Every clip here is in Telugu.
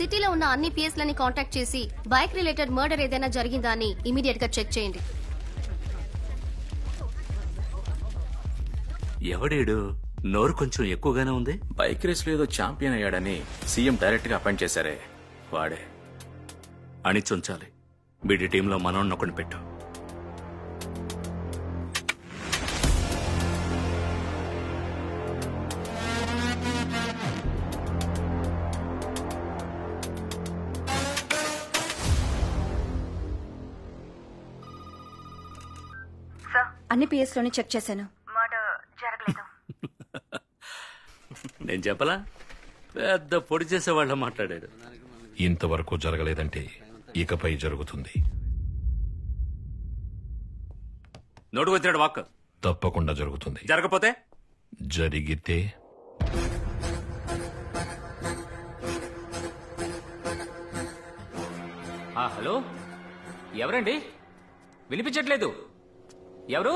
సిటీలో ఉన్న అన్ని పిఎస్ లని కాంటాక్ట్ చేసి బైక్ రిలేటెడ్ మర్డర్ ఏదైనా జరిగిందా అని ఇమీడియట్ గా చెక్ చేయండి. ఎవడేడు? నోరు కొంచెం ఎక్కువగానే ఉంది. బైక్ రేస్ లో ఏదో ఛాంపియన్ అయ్యాడని సీఎం డైరెక్ట్ గా అపాయింట్ చేశారే, వాడే. అణిచుంచాలి. వీడి టీంలో మనోడిని ఒకటి పెట్టు. అన్ని పిఎస్ లోని చెక్ చేశాను. నేను చెప్పలా, పెద్ద పొడి చేసేవాళ్ళ మాట్లాడాడు. ఇంతవరకు జరగలేదంటే ఇకపై జరుగుతుంది. నోటుకు వచ్చాడు వాక్. తప్పకుండా జరుగుతుంది. జరగపోతే? జరిగితే హలో, ఎవరండి? వినిపించట్లేదు. ఎవరు?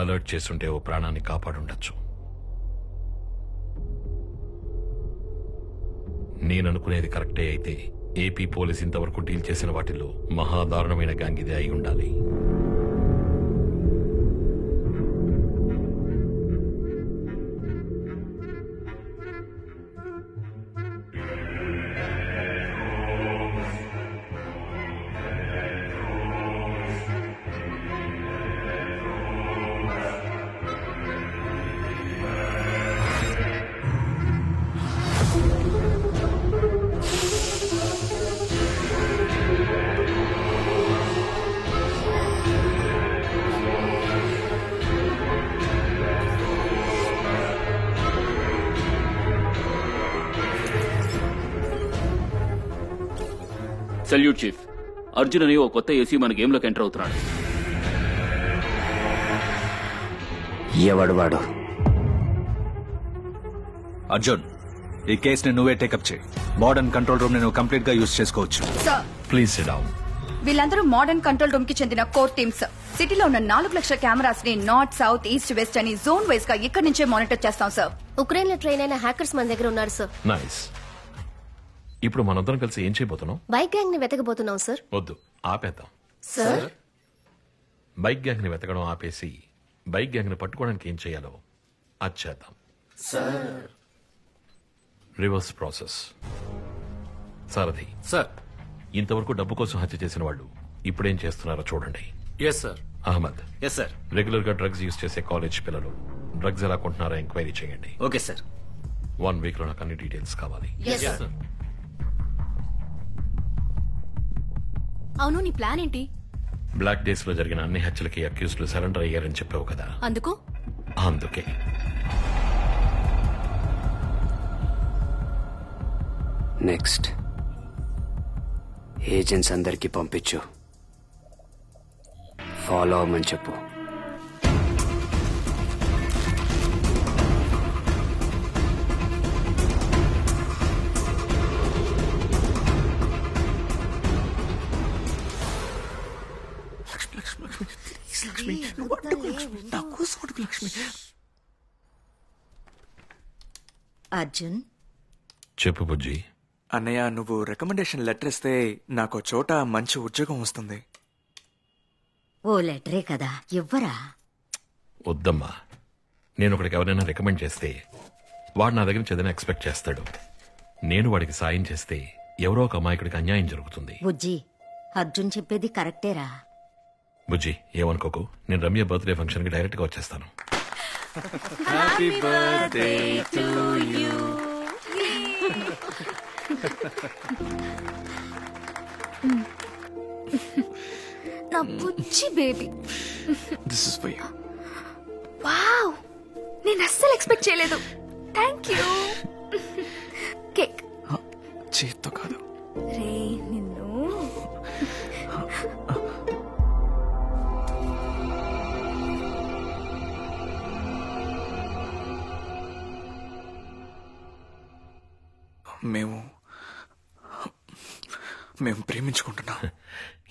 అలర్ట్ చేస్తుంటే ఓ ప్రాణాన్ని కాపాడుండొచ్చు. నేననుకునేది కరెక్టే అయితే ఏపీ పోలీస్ ఇంతవరకు డీల్ చేసిన వాటిల్లో మహాదారుణమైన గ్యాంగ్ ఇదే అయి ఉండాలి. Salute chief. అర్జున్ అని ఓ కొత్త ఏసీ మన గేమ్ లోకి ఎంటర్ అవుతున్నాడు. ఎవడు వాడు? అర్జున్, ఈ కేసుని నువ్వే టేకప్ చేయి. మోడర్న్ కంట్రోల్ రూమ్ ని నువ్వు కంప్లీట్ గా యూజ్ చేసుకోవచ్చు. Please SIT down. వీళ్ళందరూ మోడర్న్ కంట్రోల్ రూమ్ కి చెందిన కోర్ టీమ్స్. సిటీలో ఉన్న 4 లక్షల కెమెరాస్ ని నార్త్, సౌత్, ఈస్ట్, వెస్ట్ అని జోన్ వైజ్ గా ఇక్కడి నుంచే మానిటర్ చేస్తాం సార్. ఉక్రెయిన్ లో ట్రైన్ అయిన హ్యాకర్స్ మన దగ్గర ఉన్నారు సార్. నైస్. ఇప్పుడు మనందరం కలిసి ఏం చేయబోతున్నాం? బైక్ గ్యాంగ్ ని వెతకబోతున్నాం సార్. వద్దు, ఆపేద్దాం. సార్, బైక్ గ్యాంగ్ ని వెతకడం ఆపేసి బైక్ గ్యాంగ్ ని పట్టుకోవడానికి ఏం చేయాలో అది చేద్దాం. Reverse process. సారథి సార్. ఇంతవరకు డబ్బు కోసం హత్య చేసిన వాళ్ళు ఇప్పుడేం చేస్తున్నారో చూడండి. Yes sir. Ahmed, yes sir. Regular గా డ్రగ్స్ యూజ్ చేసే కాలేజ్ పిల్లలు డ్రగ్స్ ఎలా కొంటున్నారో ఎంక్వైరీ చేయండి. Okay sir. 1 వీక్ లో నాకు అన్ని డీటెయిల్స్ కావాలి. అవును, నీ ప్లాన్ ఏంటి? బ్లాక్ డేస్ లో జరిగిన అన్ని హత్యలకి అక్యూజ్లు సరెండర్ అయ్యారని చెప్పావు కదా, అందుకే నెక్స్ట్ ఏజెంట్స్ అందరికీ పంపించు. ఫాలో అవ్వమని చెప్పు. అర్జున్, చెప్పు బుజ్జి. అన్నయ్య, నువ్వు రికమెండేషన్ లెటర్ ఇస్తే నాకు చోట మంచి ఉద్యోగం వస్తుంది. ఓ లెటరే కదా, ఇవ్వరా? వద్దమ్మా, నేను ఒకడికి ఎవరైనా రికమెండ్ చేస్తే వాడు నా దగ్గర చదివిన ఎక్స్పెక్ట్ చేస్తాడు. నేను వాడికి సాయం చేస్తే ఎవరో ఒక అమాయకుడికి అన్యాయం జరుగుతుంది. బుజ్జి, అర్జున్ చెప్పేది కరెక్టేరా. బుజ్జి, ఏమనుకోకు, నేను రమ్య బర్త్డే ఫంక్షన్ కి డైరెక్ట్ గా వచ్చేస్తాను. Happy birthday to you. నా బుజ్జి baby. This is for you. Wow, నేను అస్సలు ఎక్స్పెక్ట్ చేయలేదు. Thank you. కేక్ చేత్తో కాదు. రే నిన్ను. మేము ప్రేమించుకుంటున్నాం.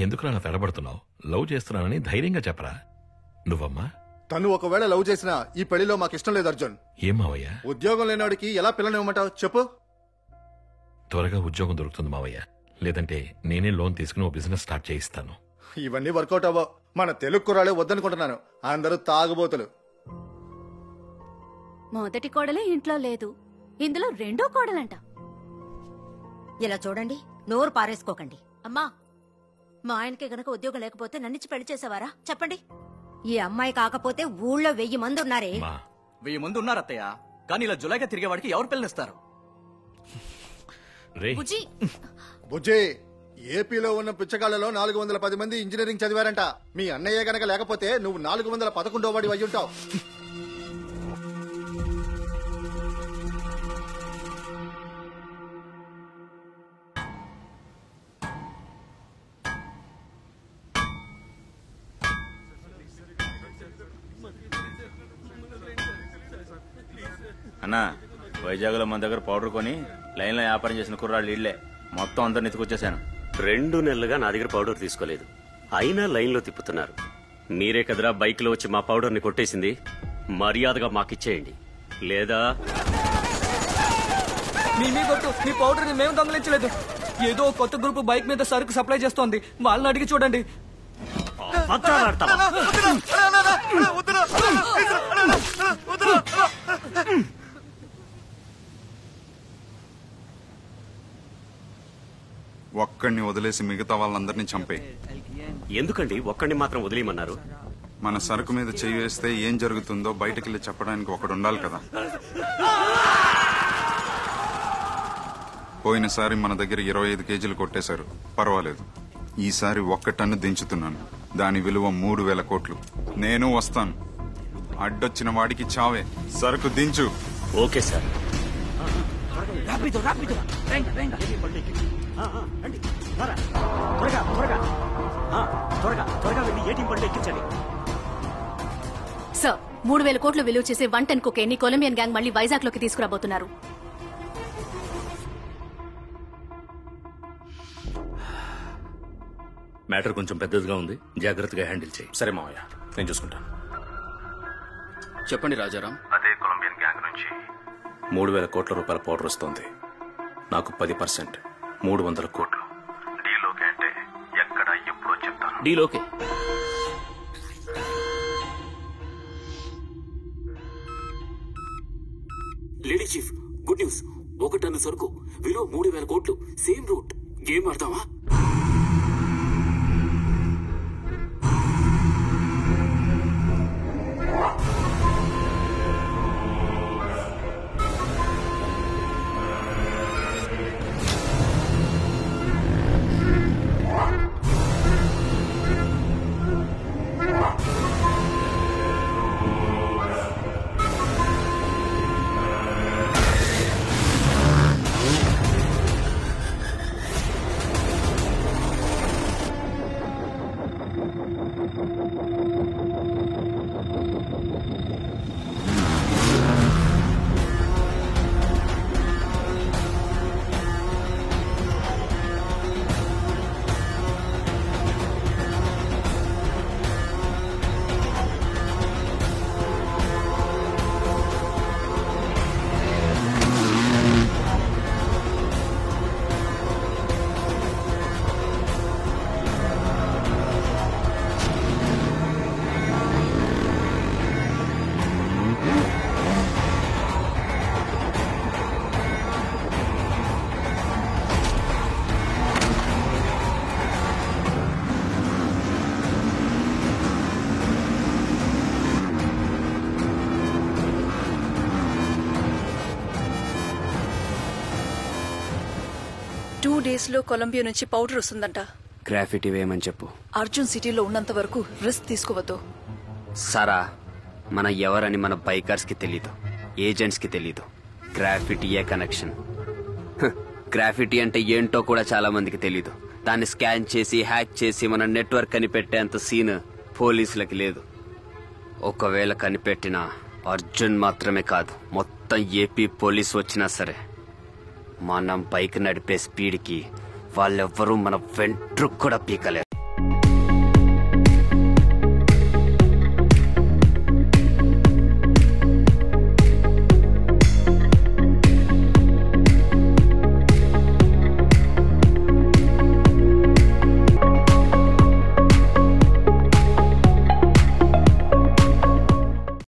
ఎందుకు అలా తడబడుతున్నావు? లవ్ చేస్తున్నానని ధైర్యంగా చెప్పరా. నువ్వమ్మా? తను ఒకవేళ లవ్ చేసినా ఈ పెళ్లిలో మాకు ఇష్టం లేదు అర్జున్. ఏం మావయ్య? ఉద్యోగం లేనివాడికి ఎలా పిల్లనివ్వమంటావు చెప్పు. త్వరగా ఉద్యోగం దొరుకుతుంది మావయ్య, లేదంటే నేనే లోన్ తీసుకుని ఓ బిజినెస్ స్టార్ట్ చేయిస్తాను. ఇవన్నీ వర్కౌట్ అవ్వవు. మన తెలుగు కుర్రాళ్ళే వద్దనుకుంటున్నాను. అందరూ తాగుబోతులు. మొదటి కోడలే ఇంట్లో లేదు, ఇందులో రెండో కోడలంట. ఇలా చూడండి, నోరు పారేసుకోకండి. అమ్మా, మా ఆయనకి గనక ఉద్యోగం లేకపోతే నన్నిచ్చి పెళ్లి చేసేవారా చెప్పండి. ఈ అమ్మాయి కాకపోతే ఊళ్ళో 1000 మంది ఉన్నారే. 1000 మంది ఉన్నారు అత్తయ్య, కానీ ఇలా జులాయిగా తిరిగేవాడికి ఎవరు పిల్లనిస్తారు? బుజ్జి, ఏపీలో ఉన్న పిచ్చగాళ్లలో 410 మంది ఇంజనీరింగ్ చదివారంట. మీ అన్నయ్య గనక లేకపోతే నువ్వు 411వ వాడి అయ్యుంటావు. అన్నా, వైజాగ్ లో మన దగ్గర పౌడర్ కొని లైన్ లో వ్యాపారం చేసిన కుర్రాళ్ళు ఇళ్లే మొత్తం అందరిని ఎత్తుకొచ్చేసాను. 2 నెలలుగా నా దగ్గర పౌడర్ తీసుకోలేదు, అయినా లైన్ లో తిప్పుతున్నారు. మీరే కదరా బైక్ లో వచ్చి మా పౌడర్ ని కొట్టేసింది. మర్యాదగా మాకిచ్చేయండి, లేదా మీ కొట్టు, మీ పౌడర్ ని మేము దొంగలించలేదు. ఏదో కొత్త గ్రూప్ బైక్ మీద సరుకు సప్లై చేస్తోంది, వాళ్ళని అడిగి చూడండి. ఒక్కడిని వదిలేసి మిగతా వాళ్ళందరినీ చంపే. ఎందుకండి ఒక్కడిని మాత్రం వదిలేయమన్నారు? మన సరుకు మీద చెయ్యి వేస్తే ఏం జరుగుతుందో బయటకెళ్ళి చెప్పడానికి ఒకడు ఉండాలి కదా. పోయినసారి మన దగ్గర 25 కేజీలు కొట్టేశారు, పర్వాలేదు. ఈసారి 1 టన్ను దించుతున్నాను, దాని విలువ 3000 కోట్లు. నేను వస్తాను, అడ్డొచ్చిన వాడికి చావే. సరుకు దించు. Okay sir. సార్, 3000 కోట్లు విలువ చేసే 1 టన్ కొకైన్ కొలంబియన్ గ్యాంగ్ మళ్ళీ వైజాగ్ లోకి తీసుకురాబోతున్నారు. మ్యాటర్ కొంచెం పెద్దదిగా ఉంది, జాగ్రత్తగా హ్యాండిల్ చేయి. సరే మావయ్య, నేను చూసుకుంటాను. చెప్పండి రాజారాం. అదే కొలంబియన్ గ్యాంగ్ నుంచి 3000 కోట్ల రూపాయల పౌడర్ వస్తుంది. నాకు 10%, 300 కోట్లు. డీలోకే అంటే ఎక్కడ ఎప్పుడో చెప్తాను. డీలోకే. Lady chief, good news. 1 ton సరుకు, విలువ 3000 కోట్లు, సేమ్ రూట్. గేమ్ ఆడతావా? డేస్ లో కొలంబియా నుంచి పౌడర్ వస్తుందంట. గ్రాఫిటీ వేయమని చెప్పు. అర్జున్ సిటీలో ఉన్నంత వరకు రిస్క్ తీసుకోవద్దు. సారా, మన ఎవరని మన బైకర్స్ కి తెలీదు, ఏజెంట్స్ కి తెలీదు. గ్రాఫిటీయే కనెక్షన్. గ్రాఫిటీ అంటే ఏంటో కూడా చాలా మందికి తెలీదు. దాన్ని స్కాన్ చేసి హ్యాక్ చేసి మన నెట్వర్క్ కనిపెట్టేంత సీన్ పోలీసులకి లేదు. ఒకవేళ కనిపెట్టినా అర్జున్ మాత్రమే కాదు, మొత్తం ఏపీ పోలీసు వచ్చినా సరే మనం బైక్ నడిపే స్పీడ్కి వాళ్ళెవ్వరూ మన వెంట్రుకు కూడా పీకలేరు.